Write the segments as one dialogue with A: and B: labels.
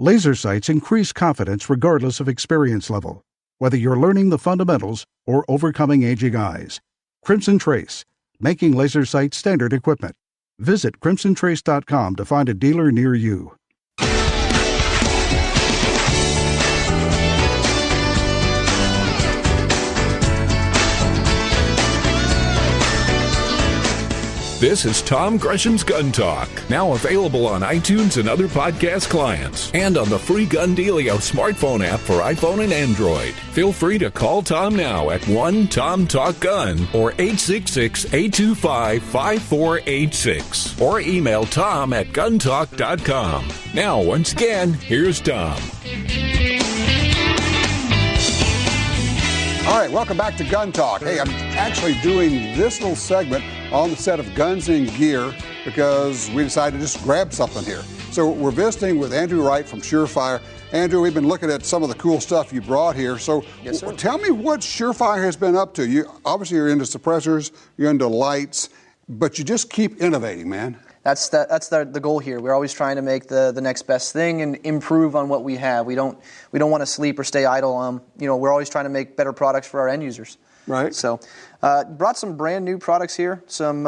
A: Laser sights increase confidence regardless of experience level, whether you're learning the fundamentals or overcoming aging eyes. Crimson Trace, making laser sights standard equipment. Visit crimsontrace.com to find a dealer near you.
B: This is Tom Gresham's Gun Talk, now available on iTunes and other podcast clients, and on the free Gun Dealio smartphone app for iPhone and Android. Feel free to call Tom now at 1-TOM-TALK-GUN or 866-825-5486, or email Tom at guntalk.com. Now, once again, here's Tom.
C: All right, welcome back to Gun Talk. Hey, I'm actually doing this little segment on the set of Guns and Gear because we decided to just grab something here. So we're visiting with Andrew Wright from SureFire. Andrew, we've been looking at some of the cool stuff you brought here. So
D: yes, sir.
C: Tell me what SureFire has been up to. You obviously you're into suppressors, you're into lights, but you just keep innovating, man.
D: That's the goal here. We're always trying to make the next best thing and improve on what we have. We don't want to sleep or stay idle. We're always trying to make better products for our end users.
C: Right.
D: So, brought some brand new products here. Some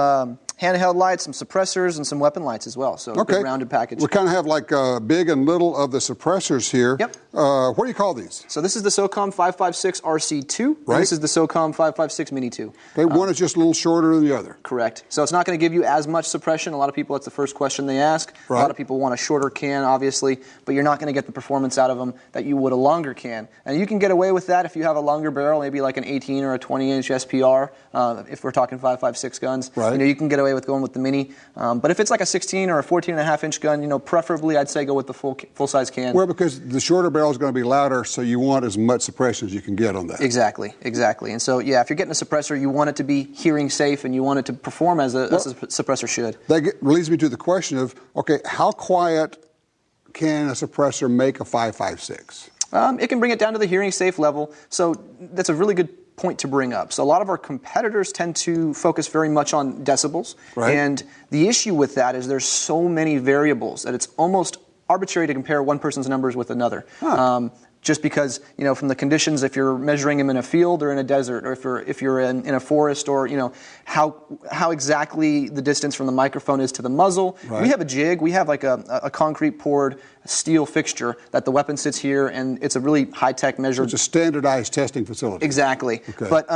D: handheld lights, some suppressors, and some weapon lights as well. So,
C: okay.
D: Good rounded package.
C: We kind of have like big and little of the suppressors here.
D: Yep.
C: What do you call these?
D: So this is the SOCOM 556 RC2.
C: Right.
D: And this is the SOCOM 556 Mini 2.
C: Okay, one is just a little shorter than the other.
D: Correct. So it's not going to give you as much suppression. A lot of people, that's the first question they ask.
C: Right.
D: A lot of people want a shorter can, obviously, but you're not going to get the performance out of them that you would a longer can. And you can get away with that if you have a longer barrel, maybe like an 18 or a 20-inch SPR, if we're talking 556 guns.
C: Right.
D: You can get away with going with the Mini. But if it's like a 16 or a 14.5-inch gun, preferably I'd say go with the full-size can.
C: Well, because the shorter barrel is going to be louder, so you want as much suppression as you can get on that.
D: Exactly. And so, yeah, if you're getting a suppressor, you want it to be hearing safe and you want it to perform as a suppressor should.
C: That leads me to the question of, okay, how quiet can a suppressor make a 556?
D: It can bring it down to the hearing safe level. So that's a really good point to bring up. So a lot of our competitors tend to focus very much on decibels.
C: Right.
D: And the issue with that is there's so many variables that it's almost arbitrary to compare one person's numbers with another.
C: Huh.
D: Just because, from the conditions, if you're measuring them in a field or in a desert, or if you're in a forest, or, how exactly the distance from the microphone is to the muzzle.
C: Right.
D: We have a jig. We have like a concrete poured steel fixture that the weapon sits here, and it's a really high-tech measured.
C: It's a standardized testing facility.
D: Exactly.
C: Okay.
D: But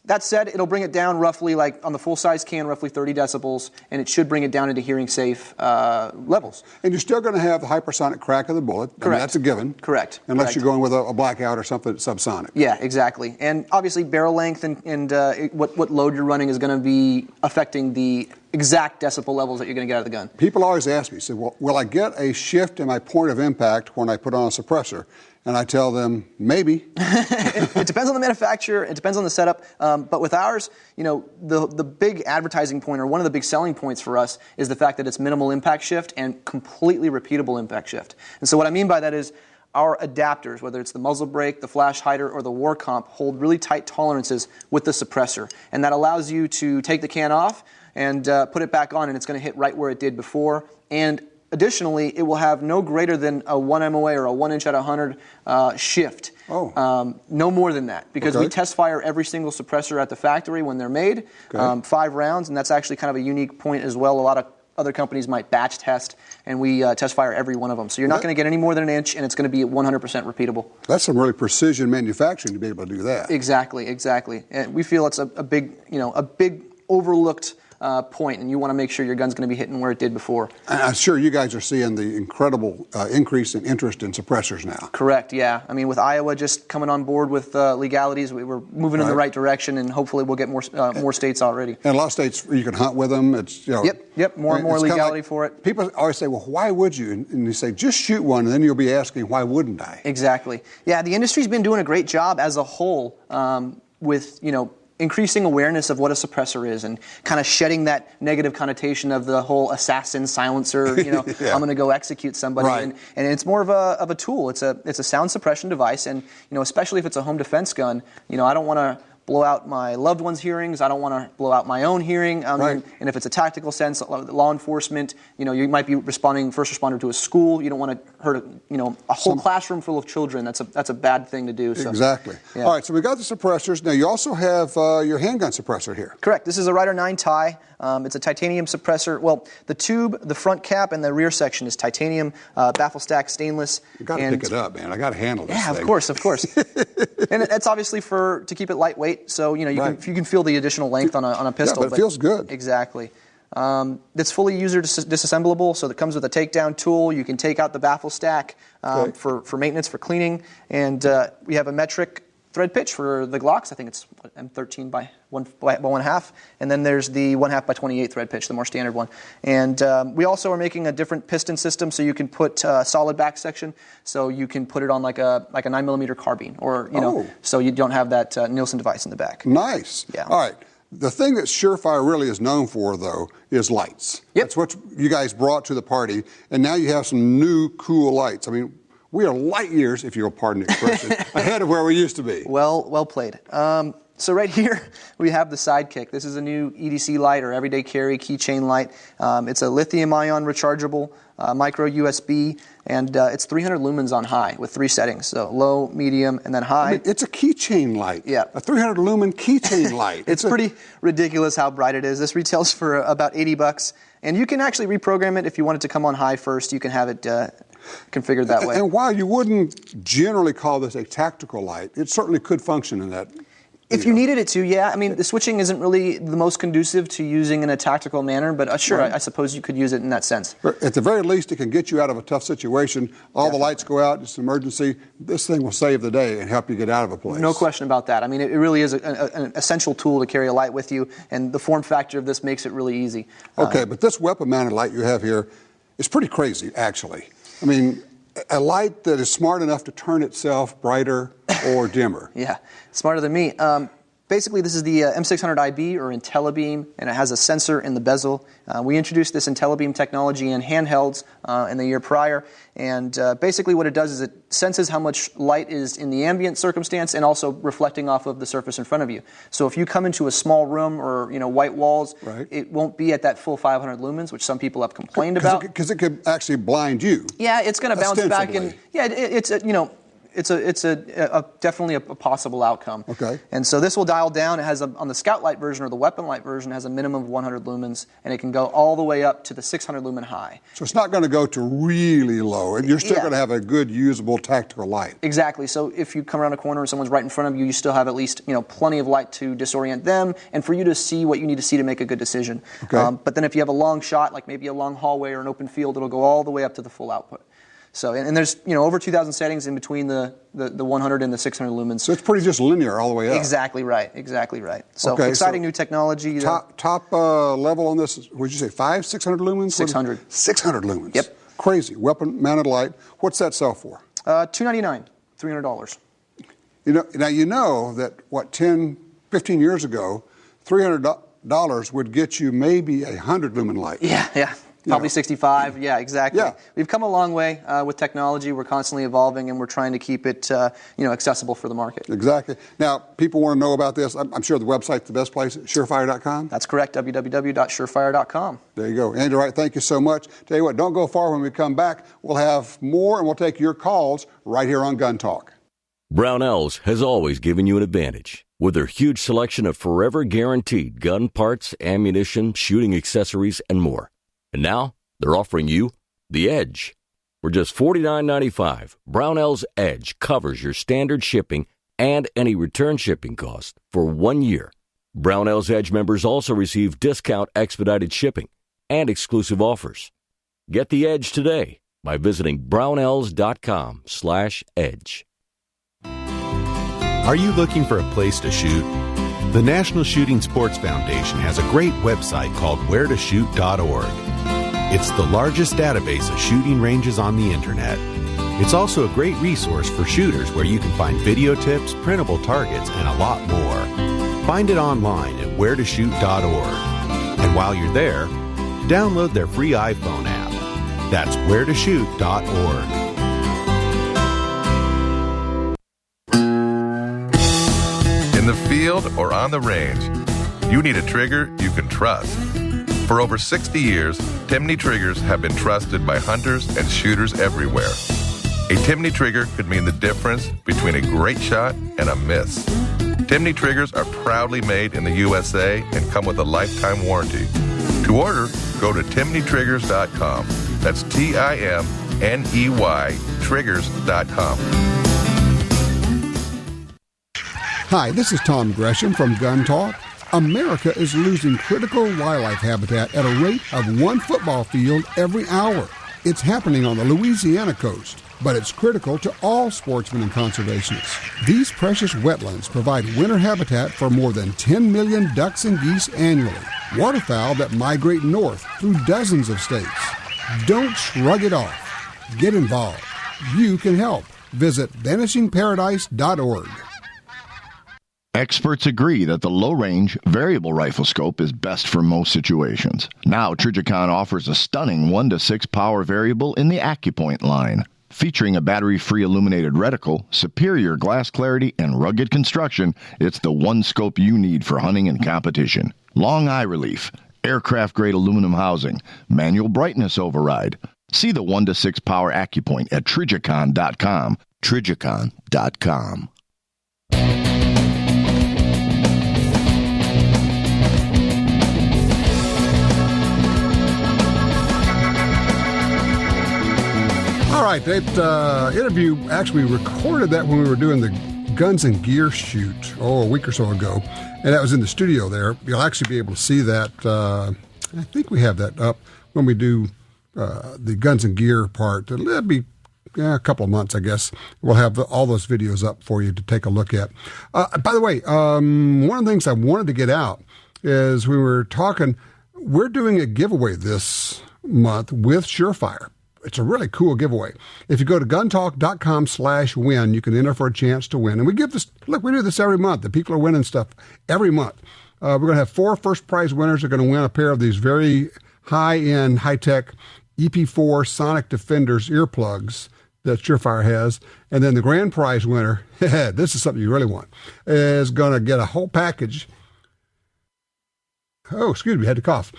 D: that said, it'll bring it down roughly, like on the full-size can, roughly 30 decibels, and it should bring it down into hearing-safe levels.
C: And you're still going to have the hypersonic crack of the bullet.
D: Correct.
C: I mean, that's a given.
D: Correct.
C: Unless you're going with a blackout or something subsonic.
D: Yeah, exactly. And obviously barrel length and what load you're running is going to be affecting the exact decibel levels that you're going to get out of the gun.
C: People always ask me, say, well, will I get a shift in my point of impact when I put on a suppressor? And I tell them, maybe.
D: It depends on the manufacturer. It depends on the setup. But with ours, the big advertising point, or one of the big selling points for us, is the fact that it's minimal impact shift and completely repeatable impact shift. And so what I mean by that is our adapters, whether it's the muzzle brake, the flash hider, or the war comp, hold really tight tolerances with the suppressor. And that allows you to take the can off and put it back on, and it's going to hit right where it did before. And additionally, it will have no greater than a 1 MOA or a 1 inch out of 100 shift.
C: Oh.
D: No more than that, because
C: Okay.
D: we test fire every single suppressor at the factory when they're made,
C: Okay.
D: 5 rounds, and that's actually kind of a unique point as well. A lot of other companies might batch test, and we test fire every one of them. So you're not going to get any more than an inch, and it's going to be 100% repeatable.
C: That's some really precision manufacturing to be able to do that.
D: Exactly. And we feel it's a big overlooked point, and you want to make sure your gun's going to be hitting where it did before.
C: And I'm sure you guys are seeing the incredible increase in interest in suppressors now.
D: Correct, yeah. I mean, with Iowa just coming on board with legalities, we're moving in the right direction, and hopefully we'll get more states already.
C: And a lot of states, you can hunt with them. It's,
D: Yep, more and more legality for it.
C: People always say, well, why would you? And you say, just shoot one, and then you'll be asking, why wouldn't I?
D: Exactly. Yeah, the industry's been doing a great job as a whole with, increasing awareness of what a suppressor is and kind of shedding that negative connotation of the whole assassin silencer,
C: Yeah.
D: I'm going to go execute somebody.
C: Right.
D: And it's more of a tool. It's a sound suppression device, and especially if it's a home defense gun, I don't want to blow out my loved one's hearings. I don't want to blow out my own hearing.
C: Right.
D: And if it's a tactical sense, law enforcement, you might be responding first responder to a school. You don't want to hurt a whole classroom full of children. That's a bad thing to do. So.
C: Exactly. Yeah. All right, so we got the suppressors. Now you also have your handgun suppressor here.
D: Correct. This is a Wright 9 tie. It's a titanium suppressor. Well, the tube, the front cap, and the rear section is titanium, baffle stack stainless.
C: You got to pick it up, man. I got to handle this.
D: Yeah,
C: thing.
D: of course. And it's obviously to keep it lightweight, so you can feel the additional length on a pistol.
C: Yeah, but it feels good.
D: Exactly. It's fully user disassemblable, so it comes with a takedown tool. You can take out the baffle stack for maintenance, for cleaning, and we have a metric thread pitch for the Glocks. I think it's M13 by 1/2, and then there's the 1/2 by 28 thread pitch, the more standard one. And we also are making a different piston system, so you can put solid back section, so you can put it on like a 9mm carbine, or so you don't have that Nielsen device in the back.
C: Nice.
D: Yeah.
C: All right. The thing that SureFire really is known for, though, is lights.
D: Yep.
C: That's what you guys brought to the party, and now you have some new cool lights. I mean, we are light years, if you'll pardon the expression, ahead of where we used to be.
D: Well played. So right here we have the Sidekick. This is a new EDC light, or everyday carry keychain light. It's a lithium-ion rechargeable micro USB, and it's 300 lumens on high with 3 settings, so low, medium, and then high.
C: I mean, it's a keychain light.
D: Yeah.
C: A 300 lumen keychain light.
D: It's pretty ridiculous how bright it is. This retails for about $80, and you can actually reprogram it if you want it to come on high first. You can have it configured that way.
C: And while you wouldn't generally call this a tactical light, it certainly could function in that.
D: If you needed it to, yeah. I mean, the switching isn't really the most conducive to using in a tactical manner, but sure, right. I suppose you could use it in that sense.
C: At the very least, it can get you out of a tough situation. All the lights go out, it's an emergency. This thing will save the day and help you get out of a place.
D: No question about that. I mean, it really is an essential tool to carry a light with you, and the form factor of this makes it really easy.
C: Okay, but this weapon-mounted light you have here is pretty crazy, actually. I mean, a light that is smart enough to turn itself brighter or dimmer.
D: Yeah, smarter than me. Basically, this is the M600IB, or IntelliBeam, and it has a sensor in the bezel. We introduced this IntelliBeam technology in handhelds in the year prior, and basically what it does is it senses how much light is in the ambient circumstance and also reflecting off of the surface in front of you. So if you come into a small room or white walls,
C: right.
D: It won't be at that full 500 lumens, which some people have complained about.
C: Because it could actually blind you.
D: Yeah, it's going to bounce back, and it's definitely a possible outcome.
C: Okay.
D: And so this will dial down. It has on the Scout Light version, or the Weapon Light version, has a minimum of 100 lumens, and it can go all the way up to the 600 lumen high.
C: So it's not going to go to really low, and you're still going to have a good, usable tactical light.
D: Exactly. So if you come around a corner and someone's right in front of you, you still have at least plenty of light to disorient them, and for you to see what you need to see to make a good decision.
C: Okay.
D: But then if you have a long shot, like maybe a long hallway or an open field, it'll go all the way up to the full output. So, and there's over 2,000 settings in between the 100 and the 600 lumens.
C: So it's pretty just linear all the way up.
D: Exactly right. So exciting new technology.
C: Top level on this, would you say 600 lumens?
D: 600.
C: 600 lumens.
D: Yep.
C: Crazy. Weapon-mounted light. What's that sell for?
D: $299, $300.
C: You know that, 10, 15 years ago, $300 would get you maybe a 100 lumen light.
D: Yeah. Probably 65. Yeah, exactly.
C: Yeah.
D: We've come a long way with technology. We're constantly evolving, and we're trying to keep it, accessible for the market.
C: Exactly. Now, people want to know about this. I'm sure the website's the best place, SureFire.com?
D: That's correct, www.surefire.com.
C: There you go. Andy Wright, thank you so much. Tell you what, don't go far. When we come back, we'll have more, and we'll take your calls right here on Gun Talk.
E: Brownells has always given you an advantage. With their huge selection of forever guaranteed gun parts, ammunition, shooting accessories, and more. And now, they're offering you the Edge. For just $49.95, Brownell's Edge covers your standard shipping and any return shipping cost for 1 year. Brownell's Edge members also receive discount expedited shipping and exclusive offers. Get the Edge today by visiting brownells.com/edge.
F: Are you looking for a place to shoot? The National Shooting Sports Foundation has a great website called wheretoshoot.org. It's the largest database of shooting ranges on the internet. It's also a great resource for shooters where you can find video tips, printable targets, and a lot more. Find it online at wheretoshoot.org. And while you're there, download their free iPhone app. That's wheretoshoot.org.
G: In the field or on the range, you need a trigger you can trust. For over 60 years, Timney triggers have been trusted by hunters and shooters everywhere. A Timney trigger could mean the difference between a great shot and a miss. Timney triggers are proudly made in the USA and come with a lifetime warranty. To order, go to timneytriggers.com. That's TIMNEY triggers.com.
C: Hi, this is Tom Gresham from Gun Talk. America is losing critical wildlife habitat at a rate of 1 football field every hour. It's happening on the Louisiana coast, but it's critical to all sportsmen and conservationists. These precious wetlands provide winter habitat for more than 10 million ducks and geese annually, waterfowl that migrate north through dozens of states. Don't shrug it off. Get involved. You can help. Visit vanishingparadise.org.
H: Experts agree that the low-range variable rifle scope is best for most situations. Now, Trijicon offers a stunning 1-to-6 power variable in the AccuPoint line. Featuring a battery-free illuminated reticle, superior glass clarity, and rugged construction, it's the one scope you need for hunting and competition. Long eye relief, aircraft-grade aluminum housing, manual brightness override. See the 1-to-6 power AccuPoint at Trijicon.com. Trijicon.com.
C: All right, that interview, actually recorded that when we were doing the Guns and Gear shoot, a week or so ago, and that was in the studio there. You'll actually be able to see that. I think we have that up when we do the Guns and Gear part. It'll be a couple of months, I guess. We'll have all those videos up for you to take a look at. By the way, one of the things I wanted to get out is we were talking, we're doing a giveaway this month with SureFire. It's a really cool giveaway. If you go to guntalk.com/win, you can enter for a chance to win. And we give this, look, we do this every month. The people are winning stuff every month. We're going to have 4 first prize winners who are going to win a pair of these very high-end, high-tech EP4 Sonic Defenders earplugs that SureFire has. And then the grand prize winner, this is something you really want, is going to get a whole package. Oh, excuse me, I had to cough.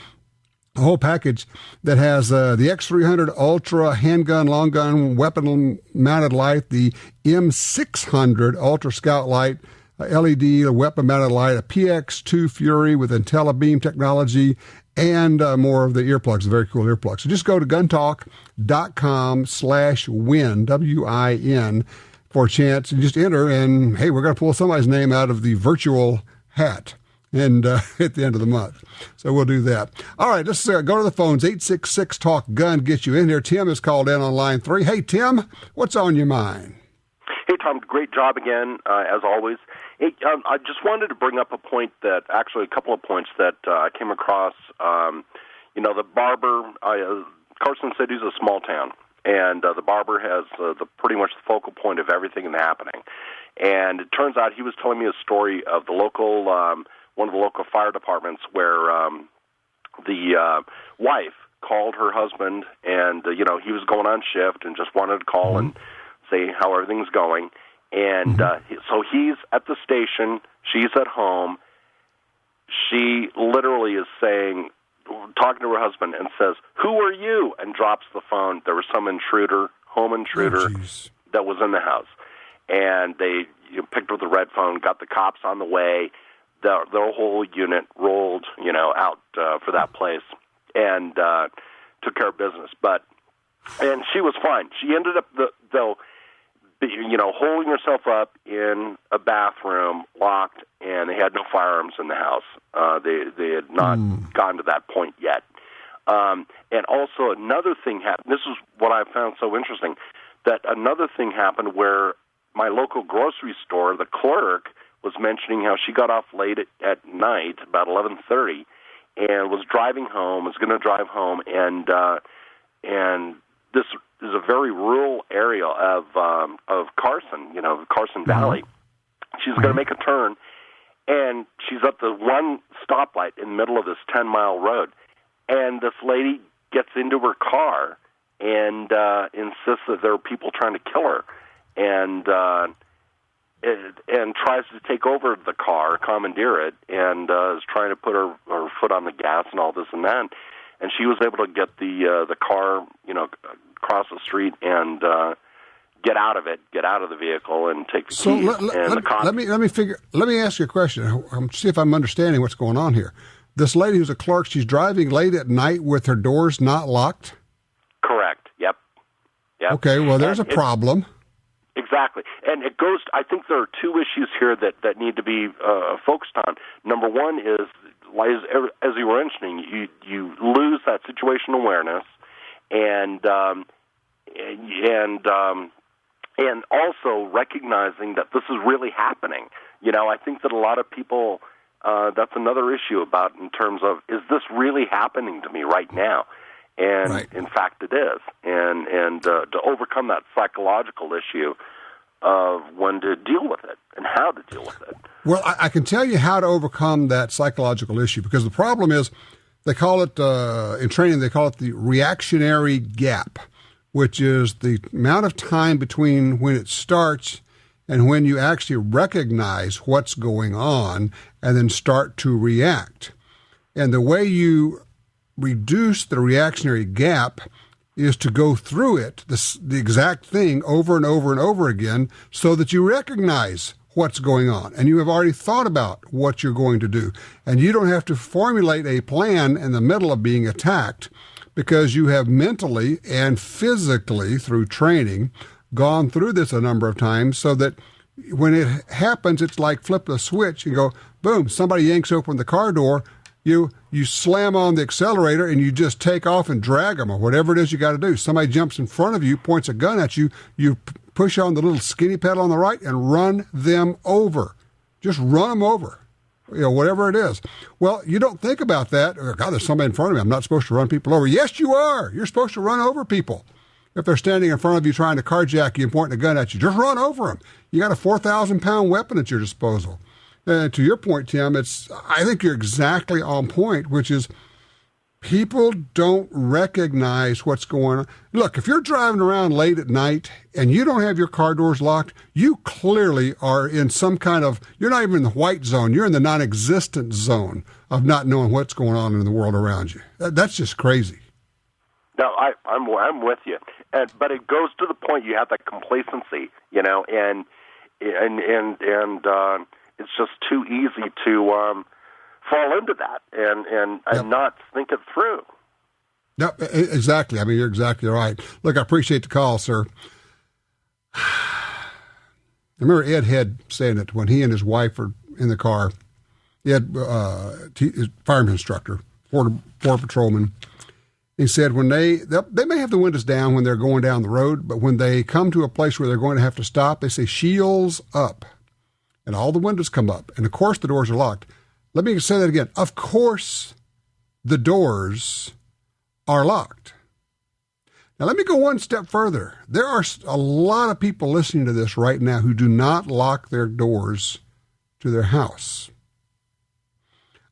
C: A whole package that has the X300 Ultra handgun, long gun, weapon mounted light, the M600 Ultra Scout light, LED, a weapon mounted light, a PX2 Fury with IntelliBeam technology, and more of the earplugs, the very cool earplugs. So just go to guntalk.com/win, WIN, for a chance and just enter. And hey, we're going to pull somebody's name out of the virtual hat. And at the end of the month. So we'll do that. All right, let's go to the phones. 866-TALK-GUN gets you in here. Tim is called in on line 3. Hey, Tim, what's on your mind?
I: Hey, Tom, great job again, as always. Hey, I just wanted to bring up a point that, actually a couple of points that I came across. The barber, Carson City is a small town, and the barber has pretty much the focal point of everything that's happening. And it turns out he was telling me a story of the local... one of the local fire departments where the wife called her husband and, he was going on shift and just wanted to call and say how everything's going. And so he's at the station, she's at home. She literally is talking to her husband and says, "Who are you?" and drops the phone. There was some home intruder that was in the house. And they picked up the red phone, got the cops on the way. Their whole unit rolled, out for that place and took care of business. And she was fine. She ended up, holding herself up in a bathroom, locked, and they had no firearms in the house. They had not gotten to that point yet. And also another thing happened. This is what I found so interesting, that another thing happened where my local grocery store, the clerk, was mentioning how she got off late at night, about 11:30, and was driving home, was going to drive home, and this is a very rural area of Carson, Carson Valley. She's going to make a turn, and she's at the one stoplight in the middle of this 10-mile road, and this lady gets into her car and insists that there are people trying to kill her, and tries to take over the car, commandeer it, and is trying to put her foot on the gas and all this and that. And she was able to get the car, across the street and get out of the vehicle, and take the
C: So
I: keys and the contents.
C: let me ask you a question. See if I'm understanding what's going on here. This lady who's a clerk, she's driving late at night with her doors not locked?
I: Correct. Yep.
C: Okay, well, there's a problem.
I: Exactly. And it goes, I think there are two issues here that need to be focused on. Number one is, as you were mentioning, you lose that situational awareness, and also recognizing that this is really happening. I think that a lot of people, that's another issue about in terms of, is this really happening to me right now? And
C: right.
I: In fact, it is. And to overcome that psychological issue of when to deal with it and how to deal with it.
C: Well, I can tell you how to overcome that psychological issue, because the problem is, they call it, in training, they call it the reactionary gap, which is the amount of time between when it starts and when you actually recognize what's going on and then start to react. And the way you reduce the reactionary gap is to go through it, the exact thing, over and over and over again, so that you recognize what's going on. And you have already thought about what you're going to do. And you don't have to formulate a plan in the middle of being attacked, because you have mentally and physically, through training, gone through this a number of times, so that when it happens, it's like flip a switch and go, boom, somebody yanks open the car door, you slam on the accelerator and you just take off and drag them, or whatever it is you got to do. Somebody jumps in front of you, points a gun at you, you push on the little skinny pedal on the right and run them over. Just run them over, whatever it is. Well, you don't think about that. Oh, God, there's somebody in front of me. I'm not supposed to run people over. Yes, you are. You're supposed to run over people. If they're standing in front of you trying to carjack you and pointing a gun at you, just run over them. You got a 4,000-pound weapon at your disposal. And to your point, Tim, I think you're exactly on point, which is people don't recognize what's going on. Look, if you're driving around late at night and you don't have your car doors locked, you clearly are in some kind of, you're not even in the white zone, you're in the non-existent zone of not knowing what's going on in the world around you. That's just crazy.
I: No, I'm with you. But it goes to the point you have that complacency, and it's just too easy to fall into that and not think it through.
C: No, exactly. I mean, you're exactly right. Look, I appreciate the call, sir. I remember Ed Head saying it when he and his wife were in the car. He had his fireman instructor, border patrolman. He said when they may have the windows down when they're going down the road, but when they come to a place where they're going to have to stop, they say shields up. And all the windows come up. And, of course, the doors are locked. Let me say that again. Of course, the doors are locked. Now, let me go one step further. There are a lot of people listening to this right now who do not lock their doors to their house.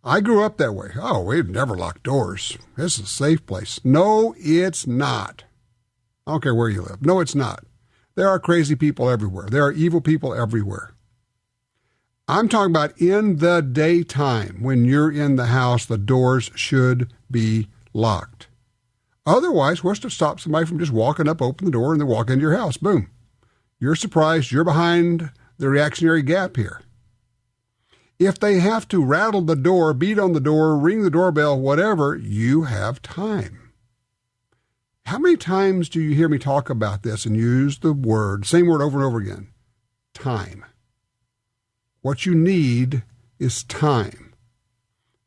C: I grew up that way. Oh, we've never locked doors. This is a safe place. No, it's not. I don't care where you live. No, it's not. There are crazy people everywhere. There are evil people everywhere. I'm talking about in the daytime, when you're in the house, the doors should be locked. Otherwise, what's to stop somebody from just walking up, open the door, and then walk into your house? Boom. You're surprised you're behind the reactionary gap here. If they have to rattle the door, beat on the door, ring the doorbell, whatever, you have time. How many times do you hear me talk about this and use the same word over and over again? Time. What you need is time.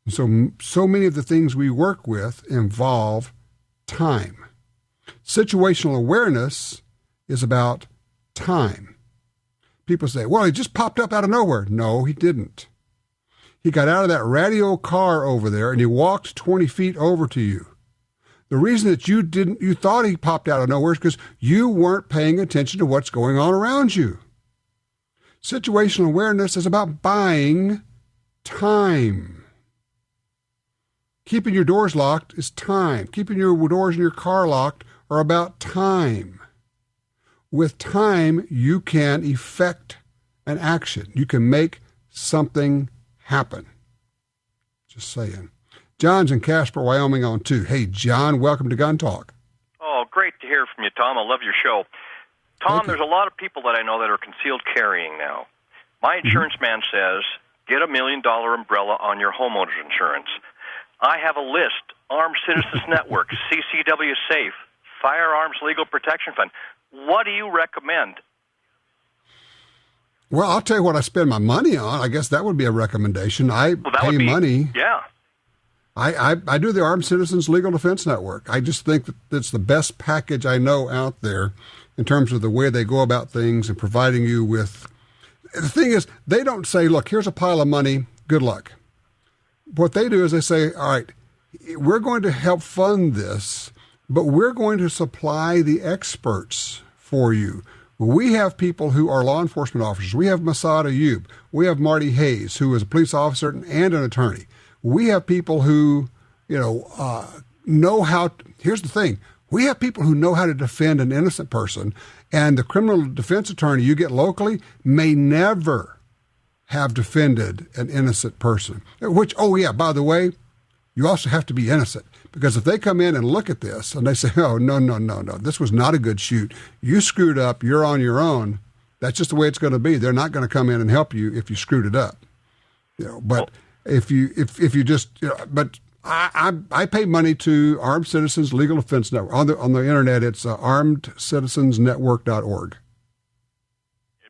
C: And so many of the things we work with involve time. Situational awareness is about time. People say, well, he just popped up out of nowhere. No, he didn't. He got out of that ratty old car over there and he walked 20 feet over to you. The reason that you thought he popped out of nowhere is because you weren't paying attention to what's going on around you. Situational awareness is about buying time. Keeping your doors locked is time. Keeping your doors in your car locked are about time. With time, you can effect an action. You can make something happen. Just saying. John's in Casper, Wyoming on 2. Hey, John, welcome to Gun Talk.
J: Oh, great to hear from you, Tom. I love your show. Tom, there's a lot of people that I know that are concealed carrying now. My insurance man says, get $1 million umbrella on your homeowner's insurance. I have a list, Armed Citizens Network, CCW Safe, Firearms Legal Protection Fund. What do you recommend?
C: Well, I'll tell you what I spend my money on. I guess that would be a recommendation. I pay money.
J: Yeah.
C: I do the Armed Citizens Legal Defense Network. I just think that it's the best package I know out there in terms of the way they go about things and providing you with. The thing is, they don't say, look, here's a pile of money, good luck. What they do is they say, all right, we're going to help fund this, but we're going to supply the experts for you. We have people who are law enforcement officers. We have Masad Ayub. We have Marty Hayes, who is a police officer and an attorney. We have people who, know how. Here's the thing. We have people who know how to defend an innocent person, and the criminal defense attorney you get locally may never have defended an innocent person. Which, by the way, you also have to be innocent. Because if they come in and look at this and they say, oh, no, this was not a good shoot. You screwed up. You're on your own. That's just the way it's going to be. They're not going to come in and help you if you screwed it up. But if you just, but I pay money to Armed Citizens Legal Defense Network. On the internet, it's armedcitizensnetwork.org.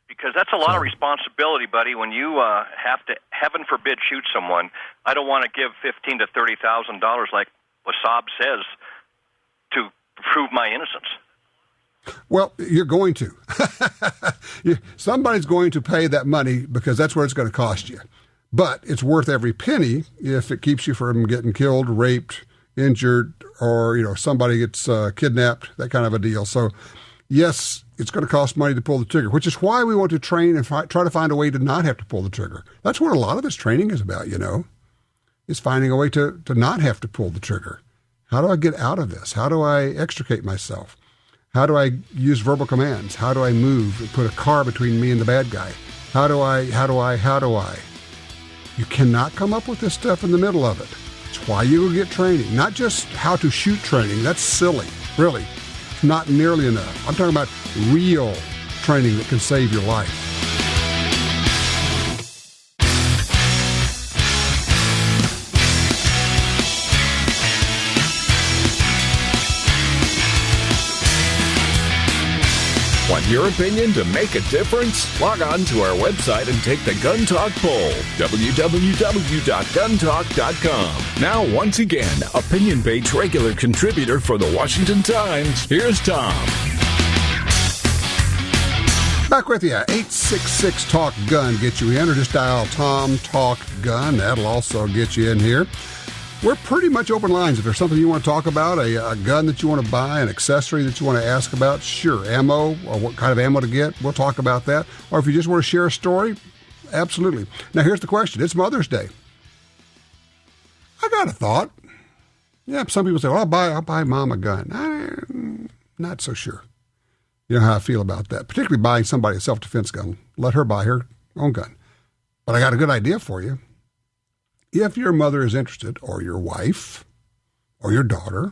J: Because that's a lot of responsibility, buddy. When you have to, heaven forbid, shoot someone, I don't want to give $15,000 to $30,000 like Wasab says to prove my innocence.
C: Well, you're going to. Somebody's going to pay that money because that's what it's going to cost you. But it's worth every penny if it keeps you from getting killed, raped, injured, or somebody gets kidnapped, that kind of a deal. So, yes, it's going to cost money to pull the trigger, which is why we want to train and try to find a way to not have to pull the trigger. That's what a lot of this training is about, is finding a way to not have to pull the trigger. How do I get out of this? How do I extricate myself? How do I use verbal commands? How do I move and put a car between me and the bad guy? How do I? You cannot come up with this stuff in the middle of it. It's why you will get training, not just how to shoot training. That's silly, really. It's not nearly enough. I'm talking about real training that can save your life.
B: Want your opinion to make a difference? Log on to our website and take the Gun Talk poll, www.guntalk.com. Now, once again, opinion page regular contributor for the Washington Times, here's Tom.
C: Back with you. 866-TALK-GUN get you in, or just dial Tom Talk Gun. That'll also get you in here. We're pretty much open lines. If there's something you want to talk about, a gun that you want to buy, an accessory that you want to ask about, sure, ammo, or what kind of ammo to get, we'll talk about that. Or if you just want to share a story, absolutely. Now, here's the question. It's Mother's Day. I got a thought. Yeah, some people say, well, I'll buy Mom a gun. I'm not so sure. You know how I feel about that, particularly buying somebody a self-defense gun. Let her buy her own gun. But I got a good idea for you. If your mother is interested, or your wife, or your daughter,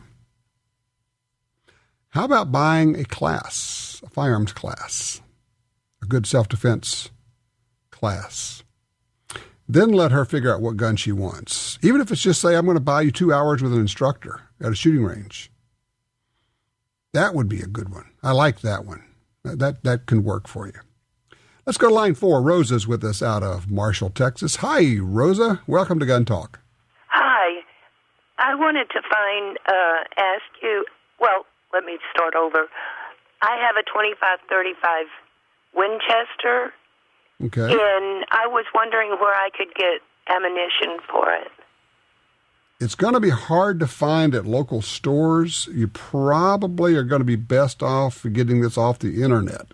C: how about buying a class, a firearms class, a good self-defense class? Then let her figure out what gun she wants. Even if it's just say, I'm going to buy you 2 hours with an instructor at a shooting range. That would be a good one. I like that one. That can work for you. Let's go to line 4. Rosa's with us out of Marshall, Texas. Hi, Rosa. Welcome to Gun Talk.
K: Hi. I wanted to ask you, well, let me start over. I have a 25-35 Winchester,
C: okay,
K: and I was wondering where I could get ammunition for it.
C: It's going to be hard to find at local stores. You probably are going to be best off getting this off the internet.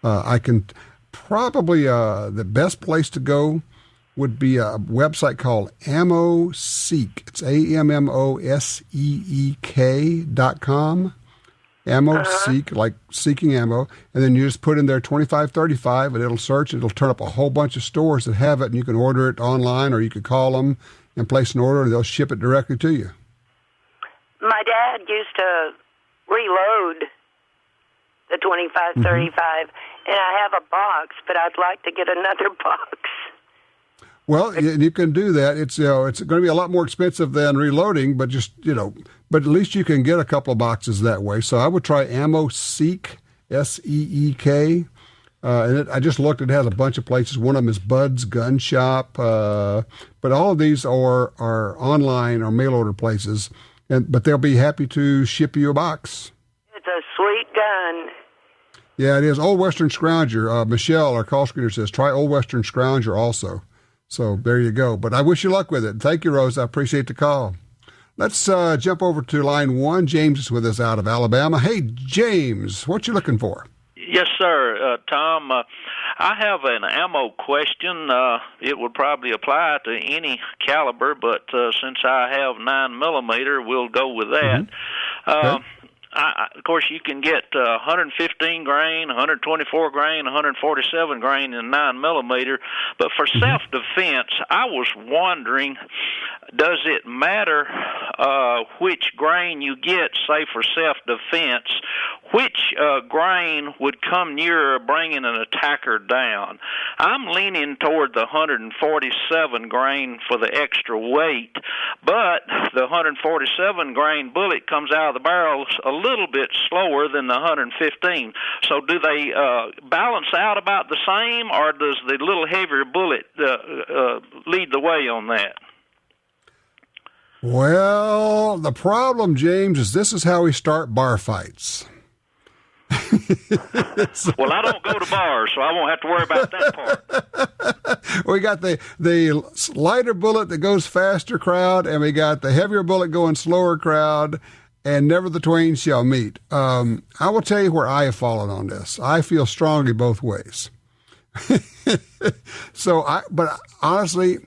C: The best place to go would be a website called AmmoSeek. It's AmmoSeek.com. AmmoSeek, like seeking ammo. And then you just put in there 25-35 and it'll search. It'll turn up a whole bunch of stores that have it, and you can order it online, or you could call them and place an order, and they'll ship it directly to you.
K: My dad used to reload the 25, 35, and I have a box, but I'd like to get another box.
C: Well, you can do that. It's it's going to be a lot more expensive than reloading, but but at least you can get a couple of boxes that way. So I would try Ammo Seek, SEEK. And I just looked; it has a bunch of places. One of them is Bud's Gun Shop, but all of these are online or mail order places. But they'll be happy to ship you a box.
K: It's a sweet gun.
C: Yeah, it is. Old Western Scrounger. Michelle, our call screener, says try Old Western Scrounger also. So there you go. But I wish you luck with it. Thank you, Rose. I appreciate the call. Let's jump over to line 1. James is with us out of Alabama. Hey, James, what you looking for?
L: Yes, sir. Tom, I have an ammo question. It would probably apply to any caliber, but since I have 9mm, we'll go with that. Okay. Of course, you can get 115 grain, 124 grain, 147 grain in 9mm, but for self-defense, I was wondering, does it matter which grain you get, say, for self-defense? Which grain would come nearer bringing an attacker down? I'm leaning toward the 147 grain for the extra weight, but the 147 grain bullet comes out of the barrels a little bit slower than the 115. So do they balance out about the same, or does the little heavier bullet lead the way on that?
C: Well, the problem, James, is this is how we start bar fights.
L: Well, I don't go to bars, so I won't have to worry about that part.
C: We got the lighter bullet that goes faster crowd, and we got the heavier bullet going slower crowd, and never the twain shall meet. I will tell you where I have fallen on this. I feel strongly both ways. But honestly,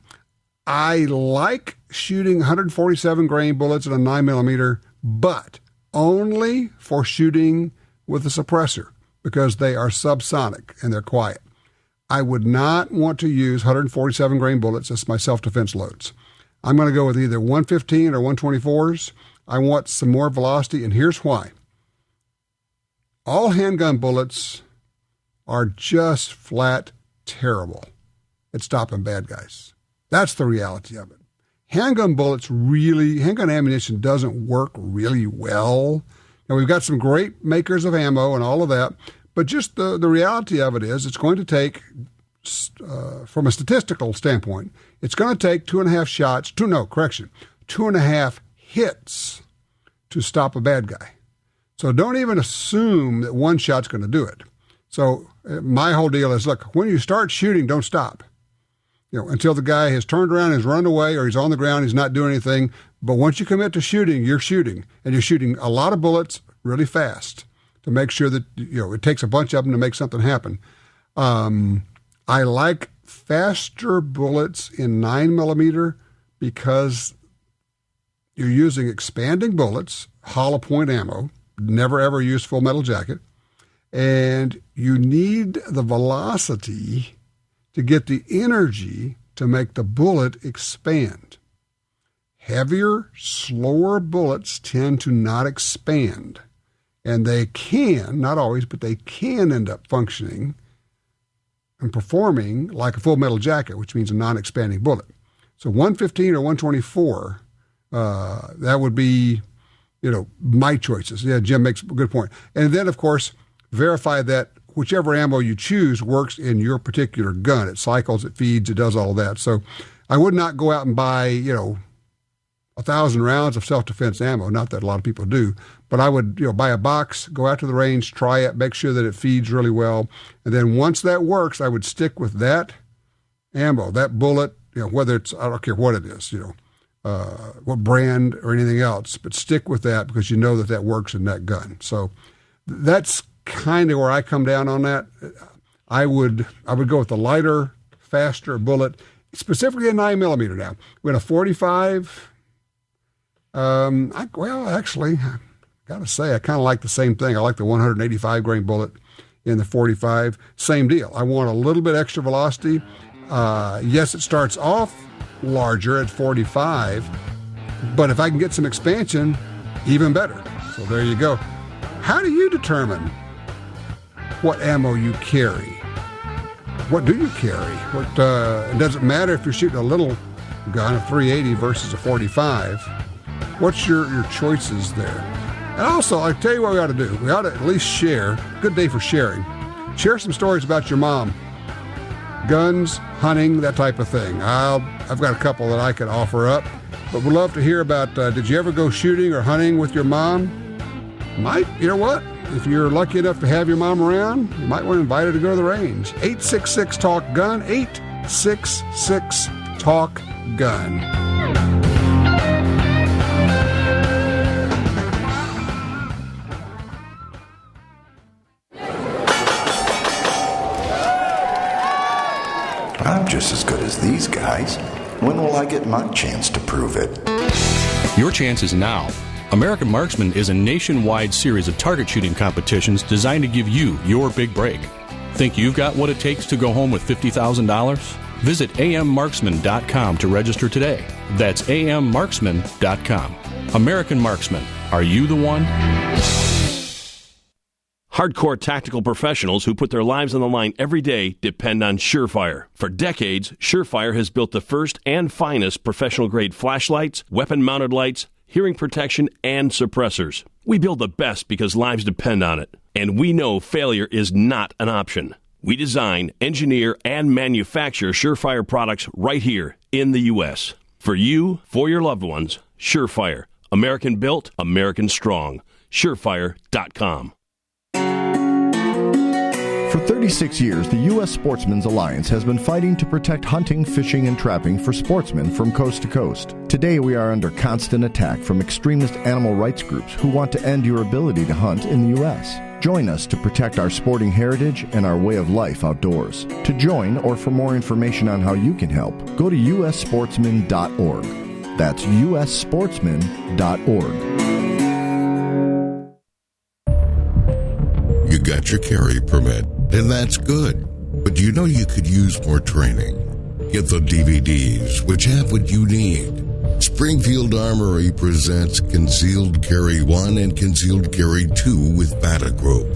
C: I like shooting 147 grain bullets in a 9mm, but only for shooting with a suppressor because they are subsonic and they're quiet. I would not want to use 147 grain bullets as my self-defense loads. I'm going to go with either 115 or 124s. I want some more velocity, and here's why. All handgun bullets are just flat terrible at stopping bad guys. That's the reality of it. Handgun ammunition doesn't work really well. Now, we've got some great makers of ammo and all of that, but just the reality of it is it's going to take, from a statistical standpoint, it's going to take 2.5 hits to stop a bad guy. So don't even assume that one shot's going to do it. So my whole deal is, look, when you start shooting, don't stop. Until the guy has turned around and has run away or he's on the ground, he's not doing anything. But once you commit to shooting, you're shooting. And you're shooting a lot of bullets really fast to make sure that, it takes a bunch of them to make something happen. I like faster bullets in 9mm because you're using expanding bullets, hollow point ammo, never ever use full metal jacket, and you need the velocity to get the energy to make the bullet expand. Heavier, slower bullets tend to not expand, and they can, not always, but they can end up functioning and performing like a full metal jacket, which means a non-expanding bullet. So 115 or 124, that would be, my choices. Yeah, Jim makes a good point. And then, of course, verify that whichever ammo you choose works in your particular gun. It cycles, it feeds, it does all that. So I would not go out and buy, 1,000 rounds of self-defense ammo. Not that a lot of people do, but I would, buy a box, go out to the range, try it, make sure that it feeds really well. And then once that works, I would stick with that ammo, that bullet, whether it's, I don't care what it is, what brand or anything else, but stick with that because you know that works in that gun. So that's kind of where I come down on that. I would go with the lighter, faster bullet, specifically a 9mm now. With a 45, actually, I got to say, I kind of like the same thing. I like the 185 grain bullet in the 45. Same deal. I want a little bit extra velocity. Yes, it starts off larger at 45, but if I can get some expansion, even better. So there you go. How do you determine what ammo you carry. What do you carry? It doesn't matter if you're shooting a little gun, a 380 versus a 45. What's your choices there? And also, I tell you what we ought to do. We ought to at least share. Good day for sharing. Share some stories about your mom. Guns, hunting, that type of thing. I've got a couple that I could offer up, but we'd love to hear about, did you ever go shooting or hunting with your mom? You know what? If you're lucky enough to have your mom around, you might want to invite her to go to the range. 866-TALK-GUN, 866-TALK-GUN.
M: I'm just as good as these guys. When will I get my chance to prove it?
N: Your chance is now. American Marksman is a nationwide series of target shooting competitions designed to give you your big break. Think you've got what it takes to go home with $50,000? Visit ammarksman.com to register today. That's ammarksman.com. American Marksman. Are you the one?
O: Hardcore tactical professionals who put their lives on the line every day depend on SureFire. For decades, SureFire has built the first and finest professional-grade flashlights, weapon-mounted lights, hearing protection, and suppressors. We build the best because lives depend on it. And we know failure is not an option. We design, engineer, and manufacture SureFire products right here in the U.S. For you, for your loved ones, SureFire. American built, American strong. SureFire.com.
H: For 36 years, the U.S. Sportsmen's Alliance has been fighting to protect hunting, fishing, and trapping for sportsmen from coast to coast. Today, we are under constant attack from extremist animal rights groups who want to end your ability to hunt in the U.S. Join us to protect our sporting heritage and our way of life outdoors. To join or for more information on how you can help, go to ussportsman.org. That's ussportsman.org.
P: You got your carry permit, and that's good. But you know you could use more training. Get the DVDs, which have what you need. Springfield Armory presents Concealed Carry 1 and Concealed Carry 2 with Bata Group.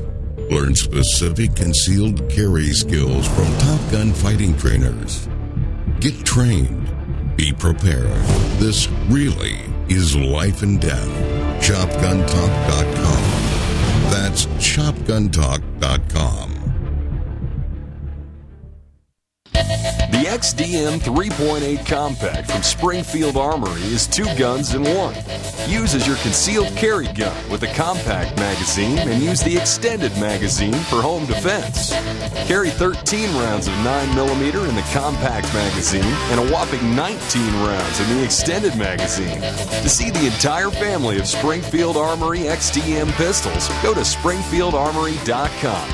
P: Learn specific concealed carry skills from Top Gun fighting trainers. Get trained. Be prepared. This really is life and death. ShopGunTalk.com. That's ShopGunTalk.com.
Q: The XDM 3.8 Compact from Springfield Armory is 2 guns in 1. Use as your concealed carry gun with a compact magazine and use the extended magazine for home defense. Carry 13 rounds of 9mm in the compact magazine and a whopping 19 rounds in the extended magazine. To see the entire family of Springfield Armory XDM pistols, go to SpringfieldArmory.com.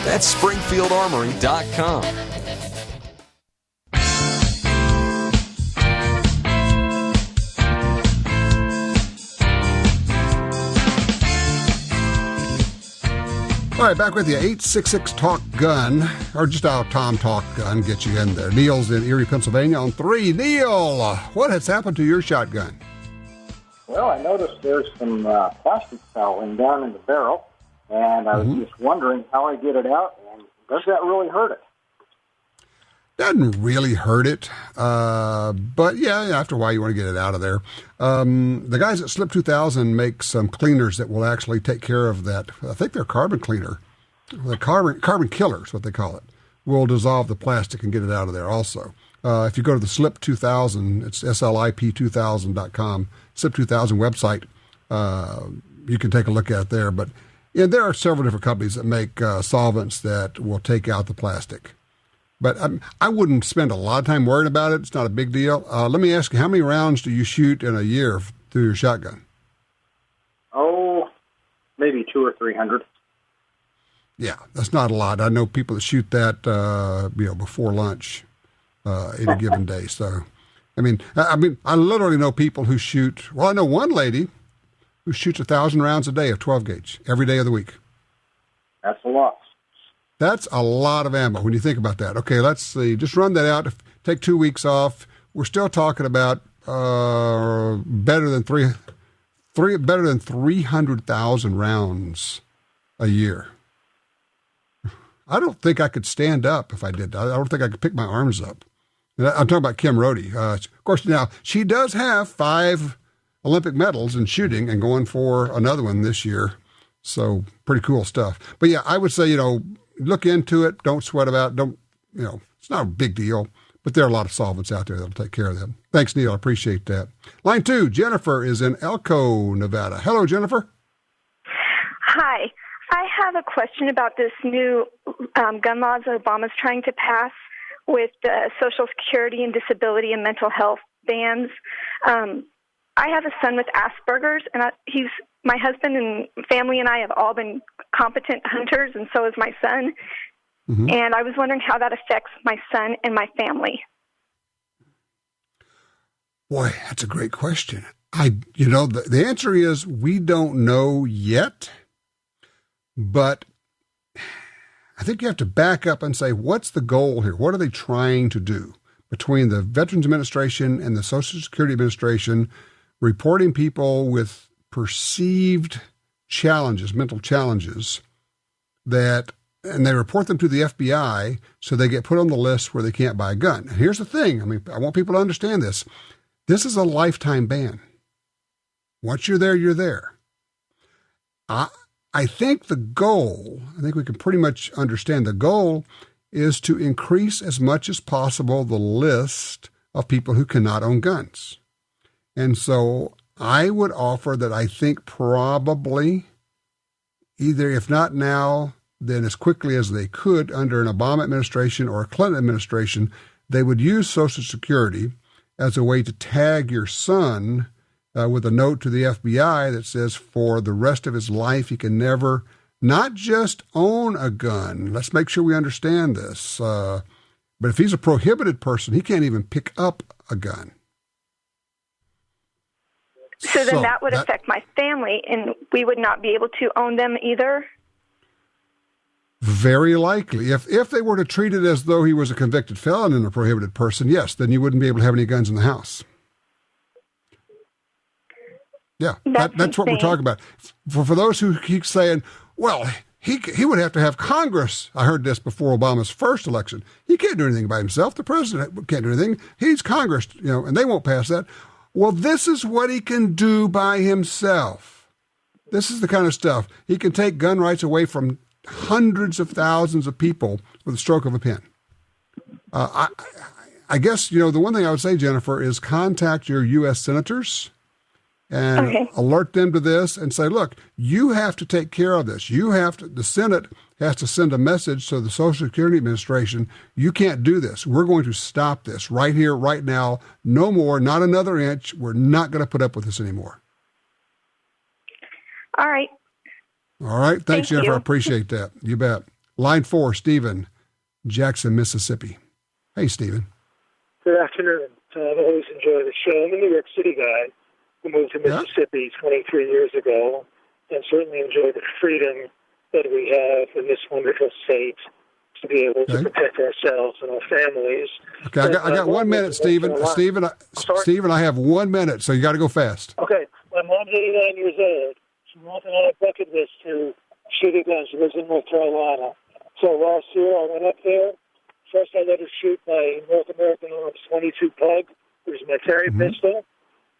Q: That's SpringfieldArmory.com.
C: All right, back with you. 866-TALK-GUN, or just our Tom Talk Gun, get you in there. Neil's in Erie, Pennsylvania on 3. Neil, what has happened to your shotgun?
R: Well, I noticed there's some plastic fouling down in the barrel, and I was just wondering how I get it out, and does that really hurt it?
C: Doesn't really hurt it, but yeah, after a while you want to get it out of there. The guys at Slip 2000 make some cleaners that will actually take care of that. I think they're carbon cleaner. The carbon killer is what they call it. Will dissolve the plastic and get it out of there also. If you go to the Slip 2000, it's slip2000.com, Slip 2000 website, you can take a look at it there. But yeah, there are several different companies that make solvents that will take out the plastic. But I wouldn't spend a lot of time worrying about it. It's not a big deal. Let me ask you, how many rounds do you shoot in a year through your shotgun?
R: Oh, maybe 200 or 300.
C: Yeah, that's not a lot. I know people that shoot that, before lunch any given day. So, I mean, I literally know people who shoot. Well, I know one lady who shoots 1,000 rounds a day of 12 gauge every day of the week.
R: That's a lot.
C: That's a lot of ammo when you think about that. Okay, let's see. Just run that out. Take 2 weeks off. We're still talking about better than 300,000 rounds a year. I don't think I could stand up if I did. I don't think I could pick my arms up. And I'm talking about Kim Rohde. Of course, now, she does have 5 Olympic medals in shooting and going for another one this year. So pretty cool stuff. But yeah, I would say, look into it. Don't sweat about it. It's not a big deal, but there are a lot of solvents out there that'll take care of that. Thanks, Neil. I appreciate that. Line 2, Jennifer is in Elko, Nevada. Hello, Jennifer.
S: Hi. I have a question about this new gun laws Obama's trying to pass with Social Security and disability and mental health bans. I have a son with Asperger's, and my husband and family and I have all been competent hunters, and so is my son. Mm-hmm. And I was wondering how that affects my son and my family.
C: Boy, that's a great question. The answer is we don't know yet, but I think you have to back up and say, what's the goal here? What are they trying to do between the Veterans Administration and the Social Security Administration, reporting people with perceived challenges, mental challenges, and they report them to the FBI so they get put on the list where they can't buy a gun. And here's the thing. I want people to understand this. This is a lifetime ban. Once you're there, you're there. I think the goal, I think we can pretty much understand the goal is to increase as much as possible the list of people who cannot own guns. And so I would offer that I think probably either, if not now, then as quickly as they could under an Obama administration or a Clinton administration, they would use Social Security as a way to tag your son with a note to the FBI that says for the rest of his life he can never not just own a gun. Let's make sure we understand this. But if he's a prohibited person, he can't even pick up a gun.
S: So then that would affect my family, and we would not be able to own them either?
C: Very likely. If they were to treat it as though he was a convicted felon and a prohibited person, yes, then you wouldn't be able to have any guns in the house. Yeah, that's what we're talking about. For those who keep saying, well, he would have to have Congress. I heard this before Obama's first election. He can't do anything by himself. The president can't do anything. He's Congress, and they won't pass that. Well, this is what he can do by himself. This is the kind of stuff. He can take gun rights away from hundreds of thousands of people with a stroke of a pen. I guess, the one thing I would say, Jennifer, is contact your U.S. senators and alert them to this and say, look, you have to take care of this. The Senate has to send a message to the Social Security Administration. You can't do this. We're going to stop this right here, right now. No more, not another inch. We're not going to put up with this anymore.
S: All right.
C: All right. Thanks, Jennifer. I appreciate that. You bet. Line 4, Stephen, Jackson, Mississippi. Hey, Stephen.
T: Good afternoon. I always enjoy the show. I'm a New York City guy who moved to Mississippi 23 years ago, and certainly enjoy the freedom that we have in this wonderful state to be able to protect ourselves and our families.
C: Okay, I got 1 minute, Stephen. Stephen, I have 1 minute, so you got to go fast.
T: Okay, my mom's 89 years old. She wants on a bucket list to shoot a gun. She lives in North Carolina. So last year I went up there. First I let her shoot my North American Arms 22 Pug, which is my carry pistol.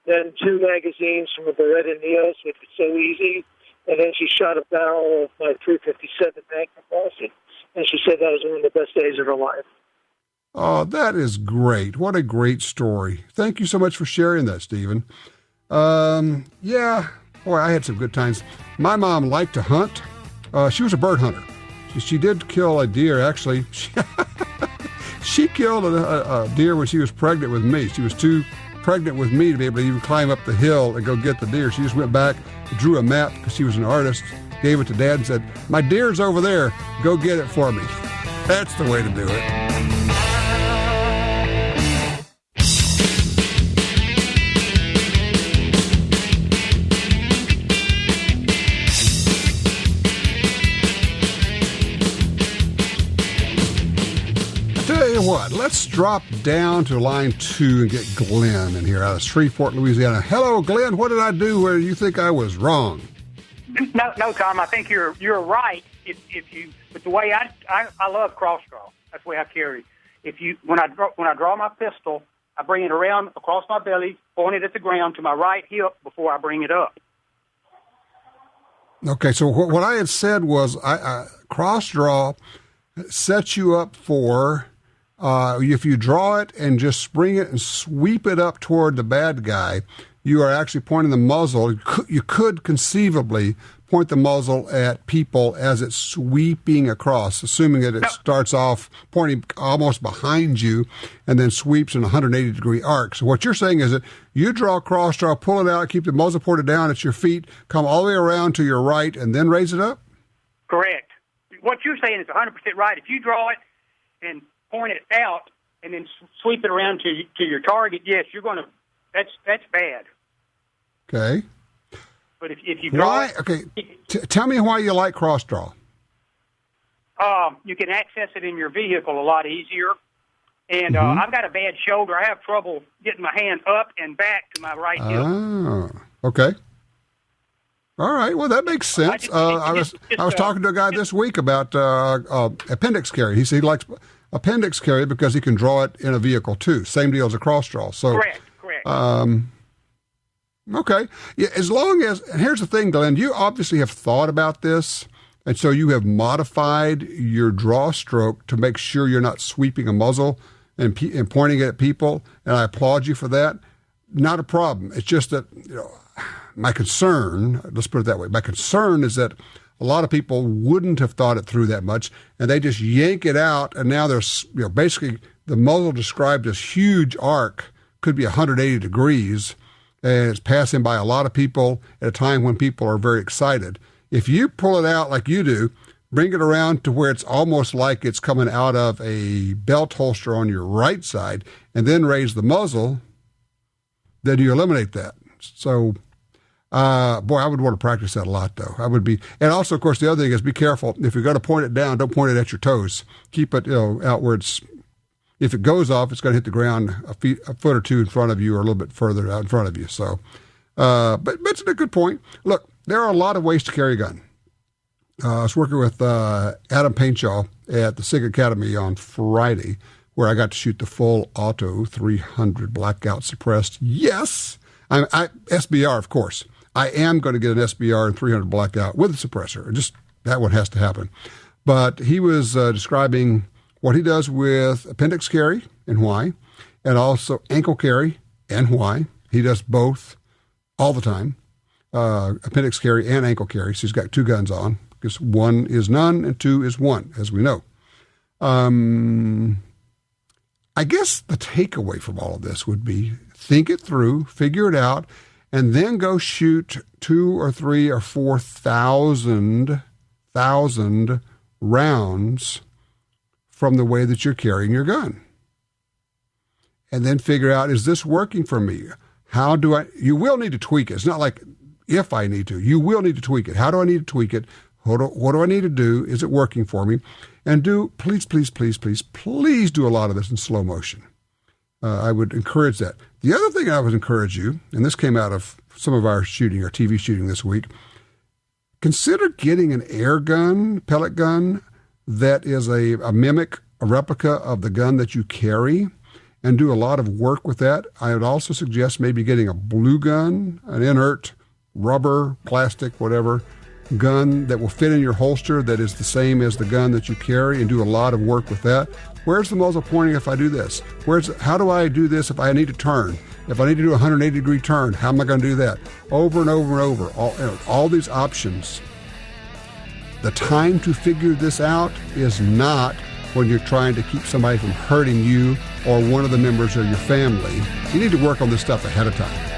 T: Then 2 magazines from a Beretta Neos, which was so easy. And then she shot a barrel of my .357 Magnum Boston. And she said that was one of the best days of her life.
C: Oh, that is great. What a great story. Thank you so much for sharing that, Stephen. Yeah, boy, I had some good times. My mom liked to hunt. She was a bird hunter. She did kill a deer, actually. She killed a deer when she was pregnant with me. She was too pregnant with me to be able to even climb up the hill and go get the deer. She just went back, drew a map because she was an artist, gave it to Dad and said, my deer's over there. Go get it for me. That's the way to do it. What? Let's drop down to line 2 and get Glenn in here out of Shreveport, Louisiana. Hello, Glenn. What did I do where you think I was wrong?
U: No, Tom. I think you're right. but the way I love cross draw. That's the way I carry. When I draw my pistol, I bring it around across my belly, point it at the ground to my right hip before I bring it up.
C: Okay, so what I had said was cross draw sets you up for if you draw it and just spring it and sweep it up toward the bad guy, you are actually pointing the muzzle. You could conceivably point the muzzle at people as it's sweeping across, assuming that it starts off pointing almost behind you and then sweeps in a 180-degree arc. So what you're saying is that you draw cross draw, pull it out, keep the muzzle pointed down at your feet, come all the way around to your right, and then raise it up?
U: Correct. What you're saying is 100% right. If you draw it and point it out and then sweep it around to your target, yes, you're going to. That's bad.
C: Okay.
U: But if you draw it,
C: okay, tell me why you like cross draw.
U: You can access it in your vehicle a lot easier. And I've got a bad shoulder. I have trouble getting my hand up and back to my right hip.
C: Oh, okay. All right. Well, that makes sense. I was talking to a guy this week about appendix carry. He said he likes appendix carry because he can draw it in a vehicle too. Same deal as a cross draw. So
U: correct.
C: Okay. Yeah, as long as, and here's the thing, Glenn, you obviously have thought about this, and so you have modified your draw stroke to make sure you're not sweeping a muzzle and pointing it at people, and I applaud you for that. Not a problem. It's just that, my concern, let's put it that way, my concern is that a lot of people wouldn't have thought it through that much, and they just yank it out, and now there's, basically the muzzle described as huge arc, could be 180 degrees, and it's passing by a lot of people at a time when people are very excited. If you pull it out like you do, bring it around to where it's almost like it's coming out of a belt holster on your right side, and then raise the muzzle, then you eliminate that. So, I would want to practice that a lot, though. I would be, and also, of course, the other thing is be careful. If you're going to point it down, don't point it at your toes. Keep it, out where it's. If it goes off, it's going to hit the ground a foot or two in front of you, or a little bit further out in front of you. So, but it's a good point. Look, there are a lot of ways to carry a gun. I was working with Adam Paintshaw at the SIG Academy on Friday, where I got to shoot the full auto 300 blackout suppressed. Yes, SBR, of course. I am going to get an SBR and 300 blackout with a suppressor. Just that one has to happen. But he was describing what he does with appendix carry and why, and also ankle carry and why. He does both all the time, appendix carry and ankle carry. So he's got two guns on, because one is none and two is one, as we know. I guess the takeaway from all of this would be think it through, figure it out, and then go shoot 2,000 or 3,000 or 4,000 rounds from the way that you're carrying your gun. And then figure out, is this working for me? You will need to tweak it. It's not like if I need to. You will need to tweak it. How do I need to tweak it? What do I need to do? Is it working for me? And please do a lot of this in slow motion. I would encourage that. The other thing I would encourage you, and this came out of some of our shooting, our TV shooting this week, consider getting an air gun, pellet gun, that is a mimic, a replica of the gun that you carry, and do a lot of work with that. I would also suggest maybe getting a blue gun, an inert, rubber, plastic, whatever, gun that will fit in your holster that is the same as the gun that you carry, and do a lot of work with that. Where's the muzzle pointing if I do this? How do I do this if I need to turn? If I need to do a 180-degree turn, how am I going to do that? Over and over and over. All these options. The time to figure this out is not when you're trying to keep somebody from hurting you or one of the members of your family. You need to work on this stuff ahead of time.